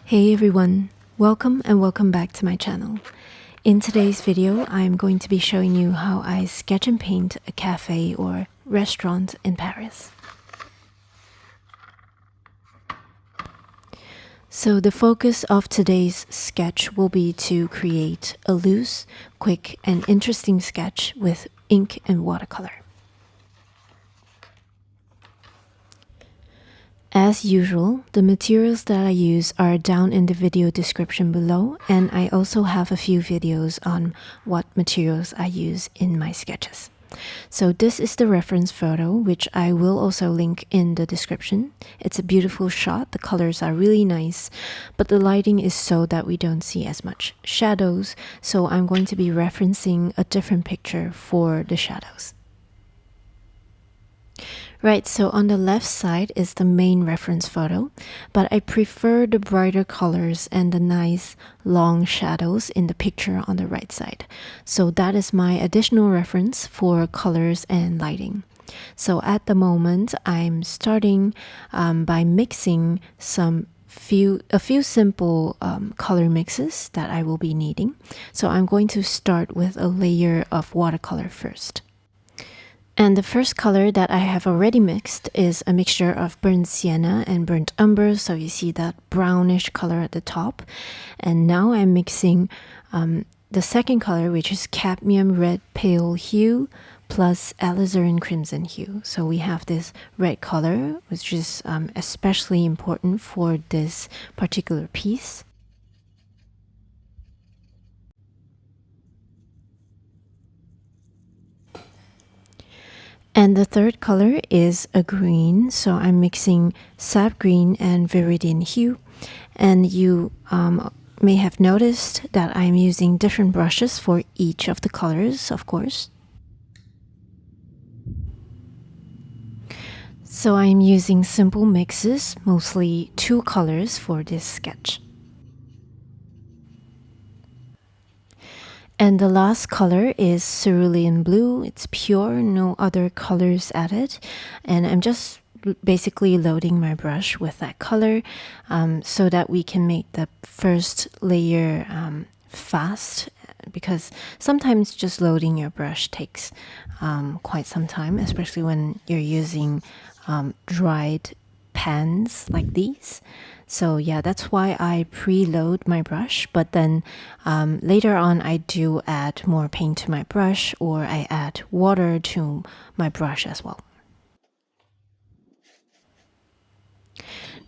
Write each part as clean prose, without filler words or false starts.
Hey everyone, welcome and welcome back to my channel. In today's video, I'm going to be showing you how I sketch and paint a cafe or restaurant in Paris. So the focus of today's sketch will be to create a loose, quick and interesting sketch with ink and watercolor. As usual, the materials that I use are down in the video description below, and I also have a few videos on what materials I use in my sketches. So this is the reference photo, which I will also link in the description. It's a beautiful shot, the colors are really nice, but the lighting is so that we don't see as much shadows, so I'm going to be referencing a different picture for the shadows. Right, so on the left side is the main reference photo, but I prefer the brighter colors and the nice long shadows in the picture on the right side. So that is my additional reference for colors and lighting. So at the moment, I'm starting by mixing a few simple color mixes that I will be needing. So I'm going to start with a layer of watercolor first. And the first color that I have already mixed is a mixture of burnt sienna and burnt umber, so you see that brownish color at the top. And now I'm mixing the second color, which is cadmium red pale hue plus alizarin crimson hue. So we have this red color, which is especially important for this particular piece. And the third color is a green, so I'm mixing sap green and viridian hue. And you may have noticed that I'm using different brushes for each of the colors, of course. So I'm using simple mixes, mostly two colors for this sketch. And the last color is cerulean blue. It's pure, no other colors added. And I'm just basically loading my brush with that color so that we can make the first layer fast, because sometimes just loading your brush takes quite some time, especially when you're using dried pans like these. So yeah, that's why I preload my brush, but then later on I do add more paint to my brush, or I add water to my brush as well.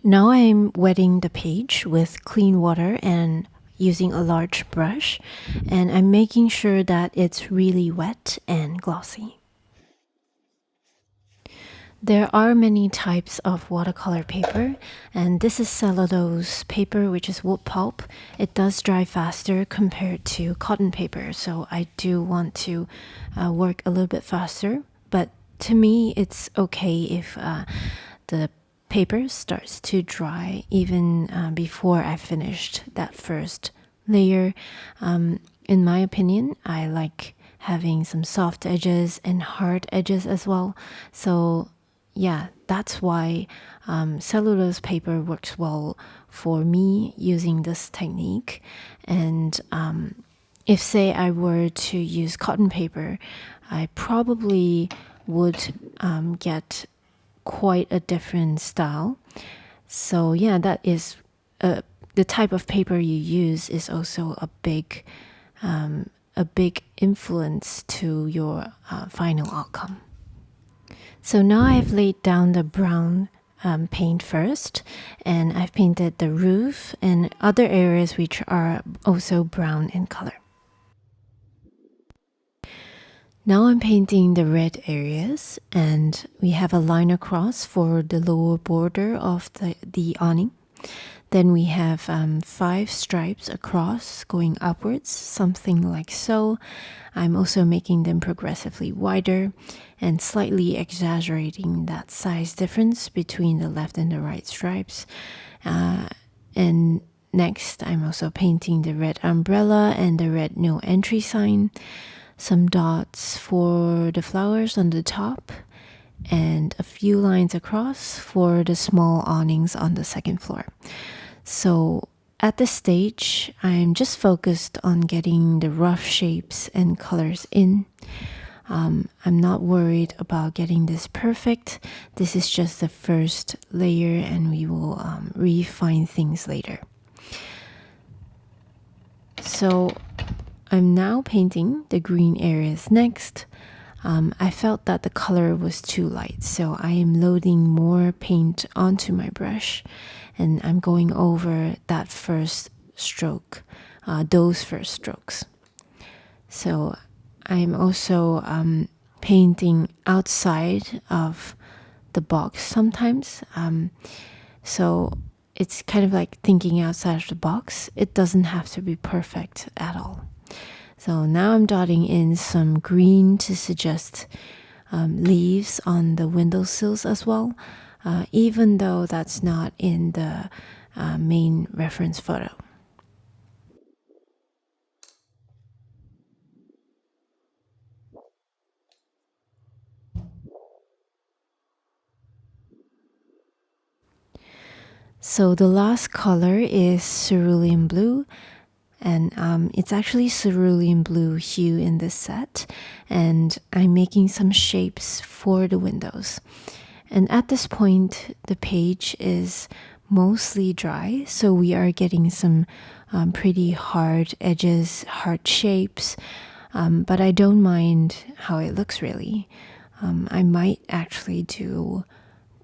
Now I'm wetting the page with clean water and using a large brush, and I'm making sure that it's really wet and glossy. There are many types of watercolor paper, and this is cellulose paper, which is wood pulp. It does dry faster compared to cotton paper, so I do want to work a little bit faster. But to me, it's okay if the paper starts to dry even before I finished that first layer. In my opinion, I like having some soft edges and hard edges as well. So yeah, that's why cellulose paper works well for me using this technique. And if say I were to use cotton paper, I probably would get quite a different style. So yeah, that is the type of paper you use is also a big influence to your final outcome. So now I've laid down the brown paint first, and I've painted the roof and other areas which are also brown in color. Now I'm painting the red areas, and we have a line across for the lower border of the awning. Then we have 5 stripes across going upwards, something like so. I'm also making them progressively wider and slightly exaggerating that size difference between the left and the right stripes. And next, I'm also painting the red umbrella and the red no entry sign, some dots for the flowers on the top, and a few lines across for the small awnings on the second floor. So at this stage, I'm just focused on getting the rough shapes and colors in. I'm not worried about getting this perfect. This is just the first layer, and we will refine things later. So I'm now painting the green areas next. I felt that the color was too light, so I am loading more paint onto my brush, and I'm going over that first stroke, those first strokes. So I'm also painting outside of the box sometimes. So it's kind of like thinking outside of the box. It doesn't have to be perfect at all. So now I'm dotting in some green to suggest leaves on the windowsills as well, even though that's not in the main reference photo. So the last color is cerulean blue, and it's actually cerulean blue hue in this set, and I'm making some shapes for the windows. And at this point, the page is mostly dry, so we are getting some pretty hard edges, hard shapes, but I don't mind how it looks really. I might actually do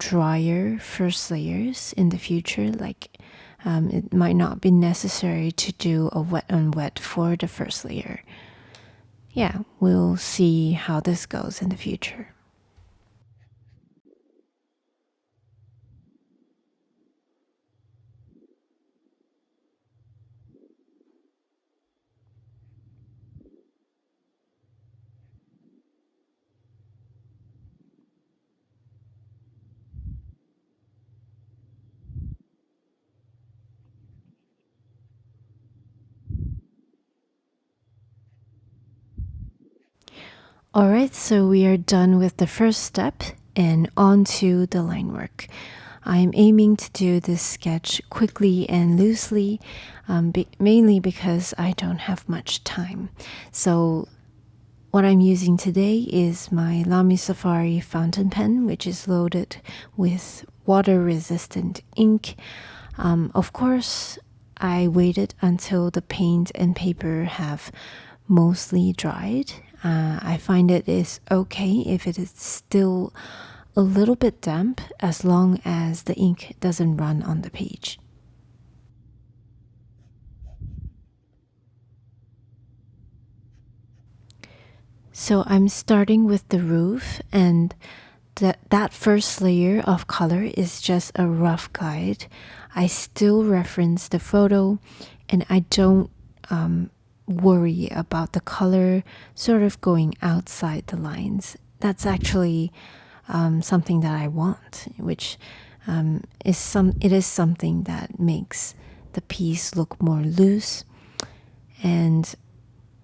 drier first layers in the future, like it might not be necessary to do a wet on wet for the first layer. Yeah, we'll see how this goes in the future. Alright, so we are done with the first step and on to the line work. I'm aiming to do this sketch quickly and loosely, mainly because I don't have much time. So what I'm using today is my Lamy Safari fountain pen, which is loaded with water-resistant ink. Of course, I waited until the paint and paper have mostly dried. I find it is okay if it is still a little bit damp as long as the ink doesn't run on the page. So I'm starting with the roof, and that first layer of color is just a rough guide. I still reference the photo, and I don't worry about the color sort of going outside the lines. That's actually something that I want, which it is something that makes the piece look more loose. And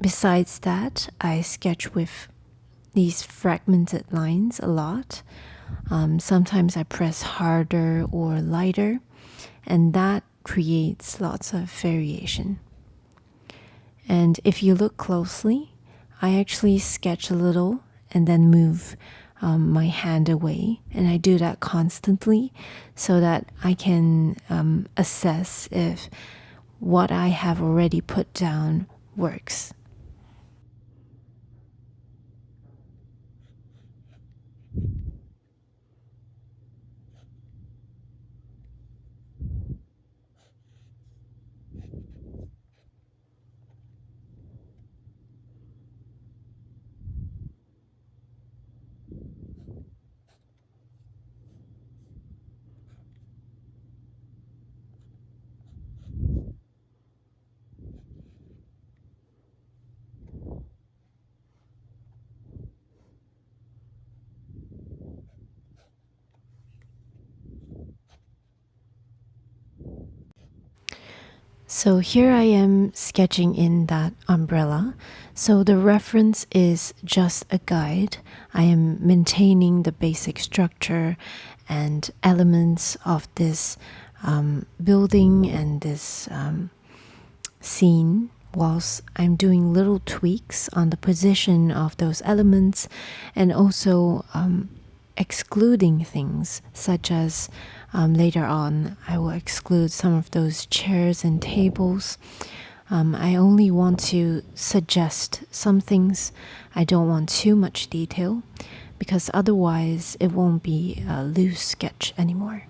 besides that, I sketch with these fragmented lines a lot. Sometimes I press harder or lighter, and that creates lots of variation. And if you look closely, I actually sketch a little and then move my hand away. And I do that constantly so that I can assess if what I have already put down works. So here I am sketching in that umbrella. So the reference is just a guide. I am maintaining the basic structure and elements of this building and this scene whilst I'm doing little tweaks on the position of those elements, and also excluding things such as later on I will exclude some of those chairs and tables. I only want to suggest some things. I don't want too much detail because otherwise it won't be a loose sketch anymore.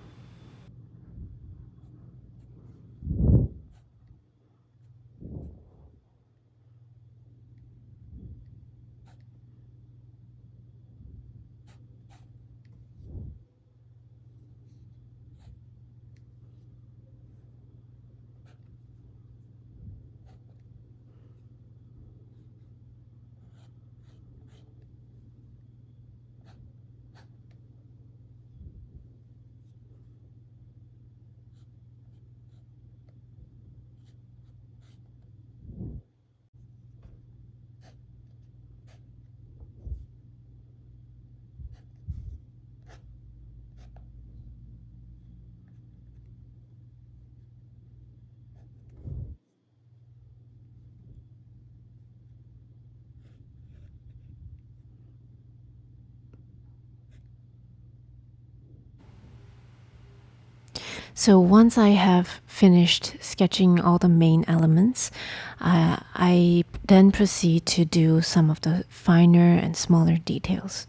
So once I have finished sketching all the main elements, I then proceed to do some of the finer and smaller details.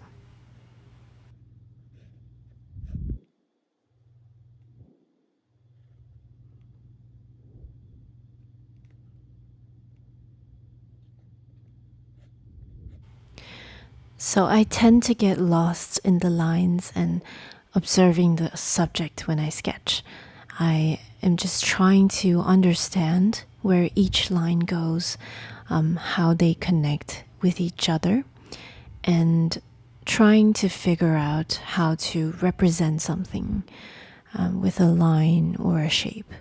So I tend to get lost in the lines and observing the subject when I sketch. I am just trying to understand where each line goes, how they connect with each other, and trying to figure out how to represent something with a line or a shape.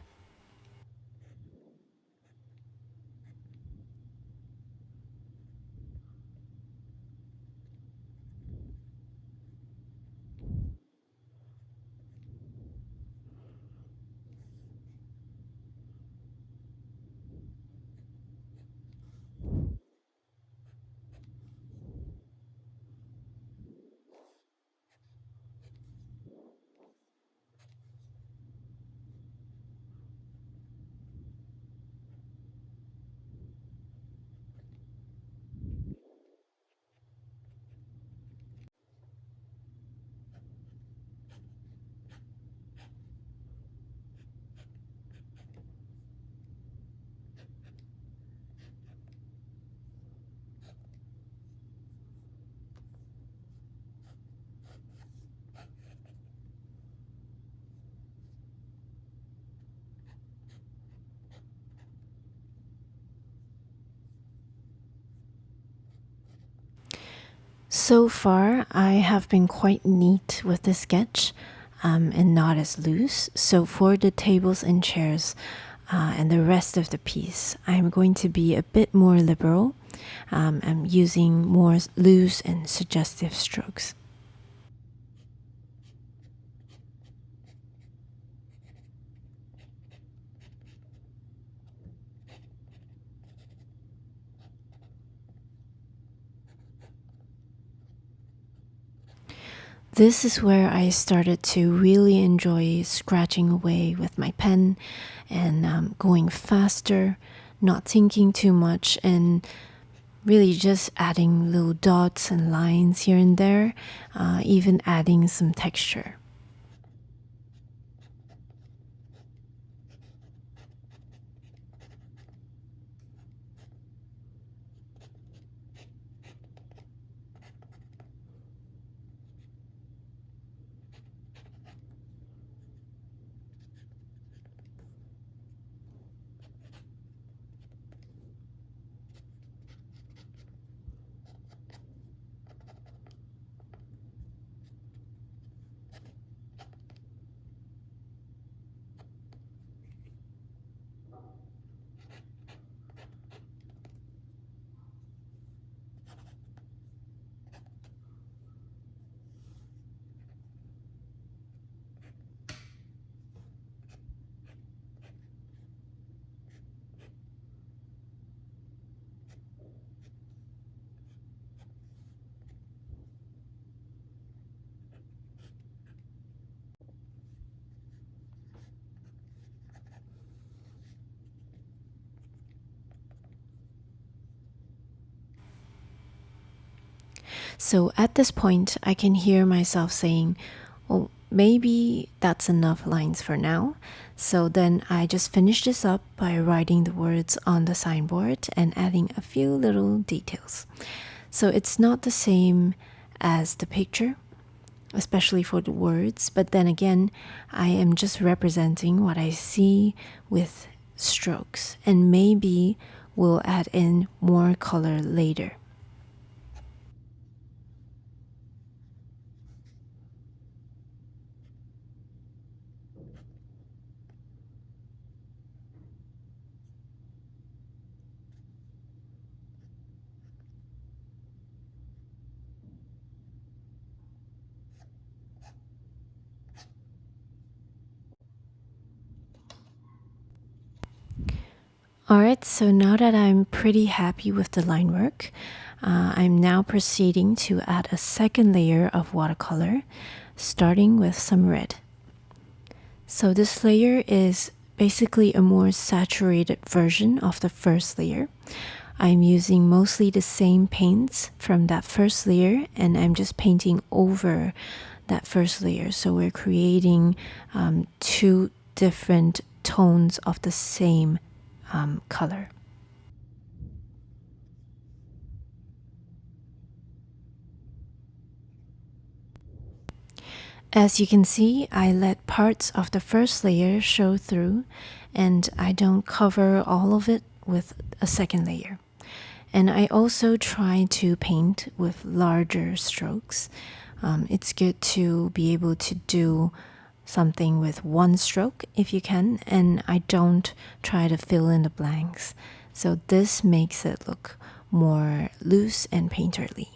So far, I have been quite neat with the sketch and not as loose. So for the tables and chairs and the rest of the piece, I'm going to be a bit more liberal. I'm using more loose and suggestive strokes. This is where I started to really enjoy scratching away with my pen and going faster, not thinking too much, and really just adding little dots and lines here and there, even adding some texture. So at this point, I can hear myself saying, well, maybe that's enough lines for now. So then I just finish this up by writing the words on the signboard and adding a few little details. So it's not the same as the picture, especially for the words, but then again, I am just representing what I see with strokes, and maybe we'll add in more color later. Alright, so now that I'm pretty happy with the line work, I'm now proceeding to add a second layer of watercolor, starting with some red. So this layer is basically a more saturated version of the first layer. I'm using mostly the same paints from that first layer, and I'm just painting over that first layer. So we're creating two different tones of the same color. As you can see, I let parts of the first layer show through, and I don't cover all of it with a second layer. And I also try to paint with larger strokes. It's good to be able to do something with one stroke if you can, and I don't try to fill in the blanks. So this makes it look more loose and painterly.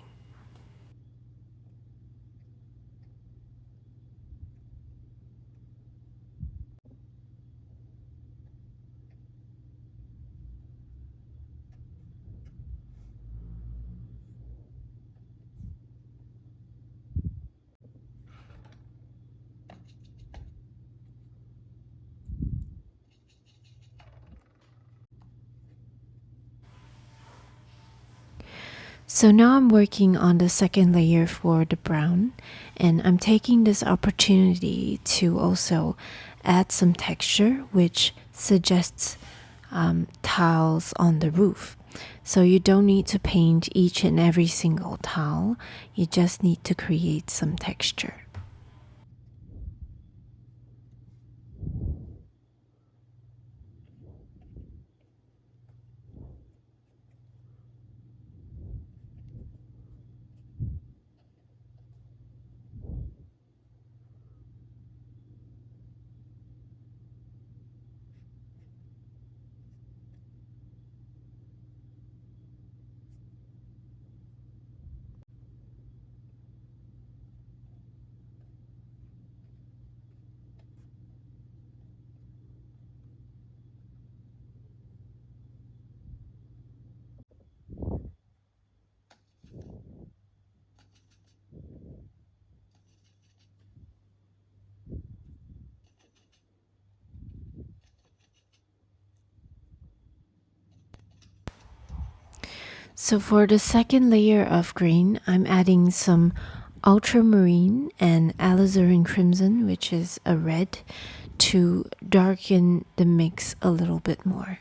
So now I'm working on the second layer for the brown, and I'm taking this opportunity to also add some texture, which suggests tiles on the roof. So you don't need to paint each and every single tile, you just need to create some texture. So for the second layer of green, I'm adding some ultramarine and alizarin crimson, which is a red, to darken the mix a little bit more.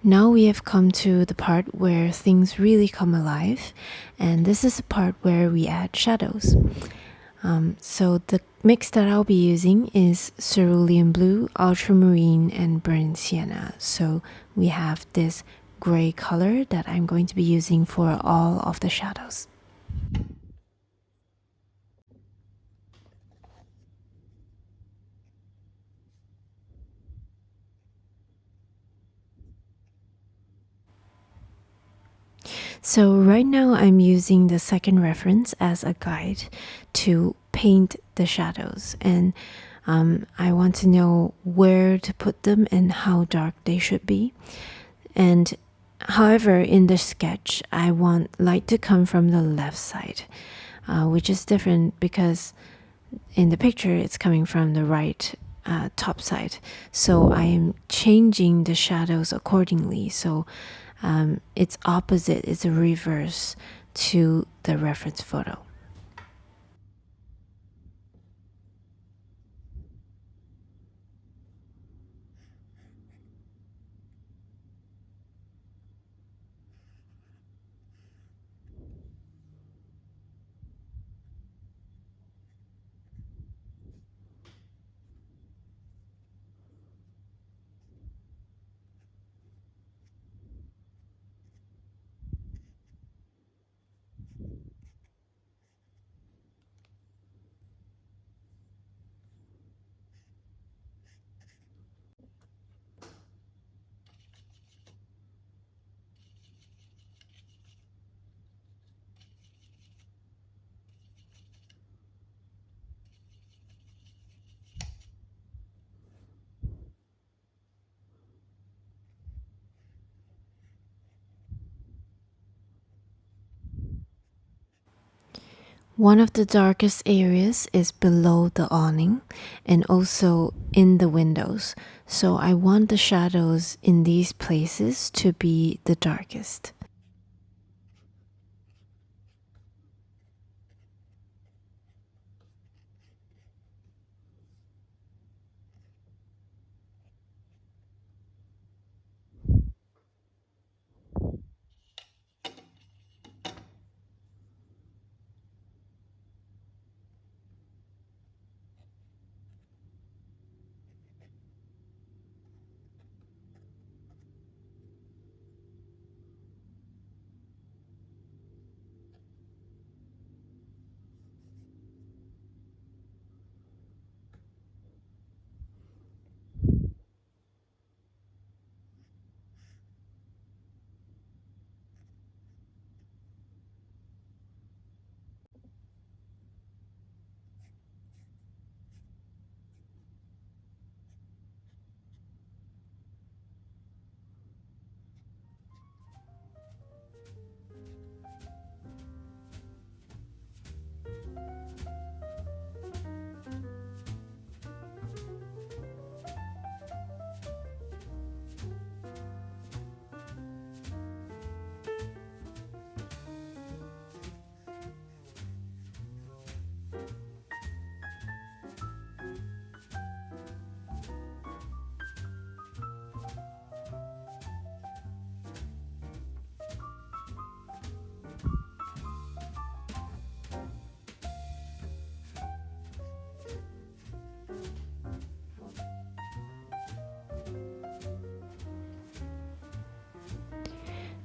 Now we have come to the part where things really come alive, and this is the part where we add shadows. So the mix that I'll be using is cerulean blue, ultramarine, and burnt sienna. So we have this gray color that I'm going to be using for all of the shadows. So right now I'm using the second reference as a guide to paint the shadows, and I want to know where to put them and how dark they should be. And however, in the sketch, I want light to come from the left side, which is different because in the picture it's coming from the right top side. So I am changing the shadows accordingly. So it's opposite, it's a reverse to the reference photo. One of the darkest areas is below the awning and also in the windows. So I want the shadows in these places to be the darkest.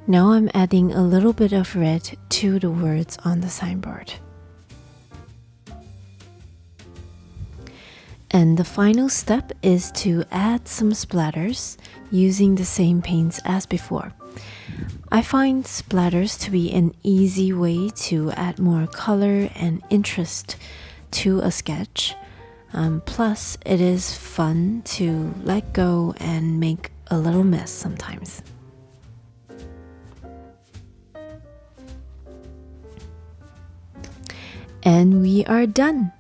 Now I'm adding a little bit of red to the words on the signboard. And the final step is to add some splatters using the same paints as before. I find splatters to be an easy way to add more color and interest to a sketch. Plus, it is fun to let go and make a little mess sometimes. And we are done.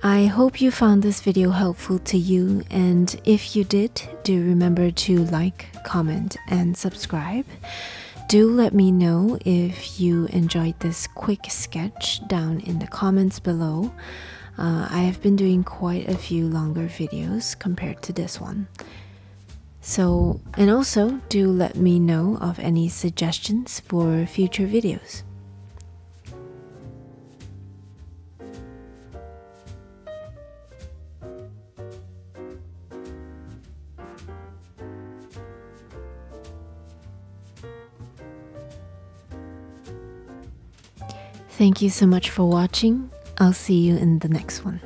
I hope you found this video helpful to you, and if you did, do remember to like, comment, and subscribe. Do let me know if you enjoyed this quick sketch down in the comments below. I have been doing quite a few longer videos compared to this one. So, and also do let me know of any suggestions for future videos. Thank you so much for watching. I'll see you in the next one.